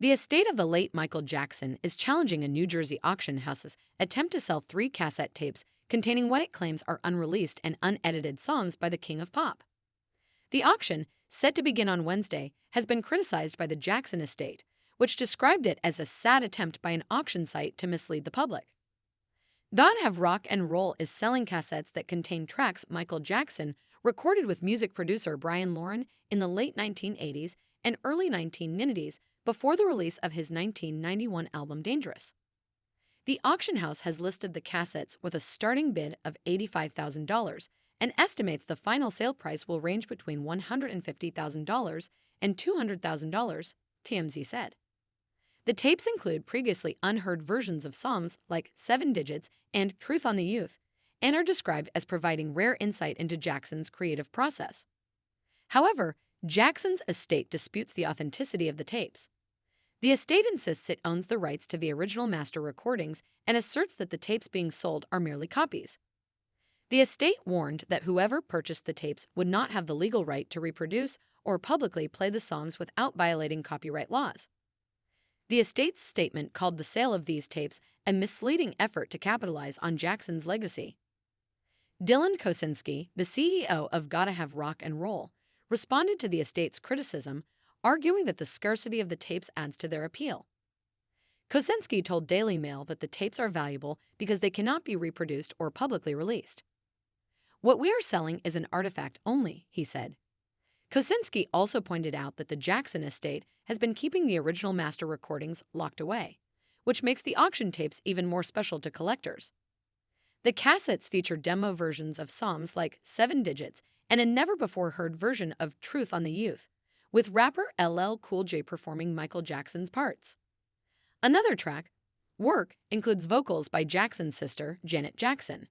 The estate of the late Michael Jackson is challenging a New Jersey auction house's attempt to sell three cassette tapes containing what it claims are unreleased and unedited songs by the King of Pop. The auction, set to begin on Wednesday, has been criticized by the Jackson estate, which described it as a sad attempt by an auction site to mislead the public. Gotta Have Rock and Roll is selling cassettes that contain tracks Michael Jackson recorded with music producer Brian Lauren in the late 1980s and early 1990s before the release of his 1991 album Dangerous. The auction house has listed the cassettes with a starting bid of $85,000 and estimates the final sale price will range between $150,000 and $200,000, TMZ said. The tapes include previously unheard versions of songs like 7 Digits and Truth on the Youth, and are described as providing rare insight into Jackson's creative process. However, Jackson's estate disputes the authenticity of the tapes. The estate insists it owns the rights to the original master recordings and asserts that the tapes being sold are merely copies. The estate warned that whoever purchased the tapes would not have the legal right to reproduce or publicly play the songs without violating copyright laws. The estate's statement called the sale of these tapes a misleading effort to capitalize on Jackson's legacy. Dylan Kosinski, the CEO of Gotta Have Rock and Roll, responded to the estate's criticism, arguing that the scarcity of the tapes adds to their appeal. Kosinski told Daily Mail that the tapes are valuable because they cannot be reproduced or publicly released. "What we are selling is an artifact only," he said. Kosinski also pointed out that the Jackson estate has been keeping the original master recordings locked away, which makes the auction tapes even more special to collectors. The cassettes feature demo versions of songs like 7 Digits and a never-before-heard version of Truth on the Youth, with rapper LL Cool J performing Michael Jackson's parts. Another track, Work, includes vocals by Jackson's sister, Janet Jackson.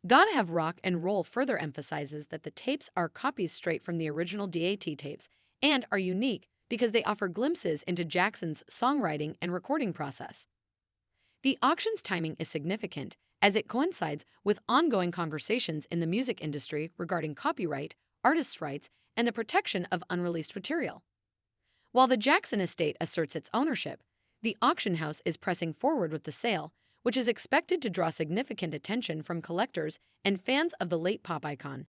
Gotta Have Rock and Roll further emphasizes that the tapes are copies straight from the original DAT tapes and are unique because they offer glimpses into Jackson's songwriting and recording process. The auction's timing is significant as it coincides with ongoing conversations in the music industry regarding copyright, artists' rights, and the protection of unreleased material. While the Jackson estate asserts its ownership, the auction house is pressing forward with the sale, which is expected to draw significant attention from collectors and fans of the late pop icon.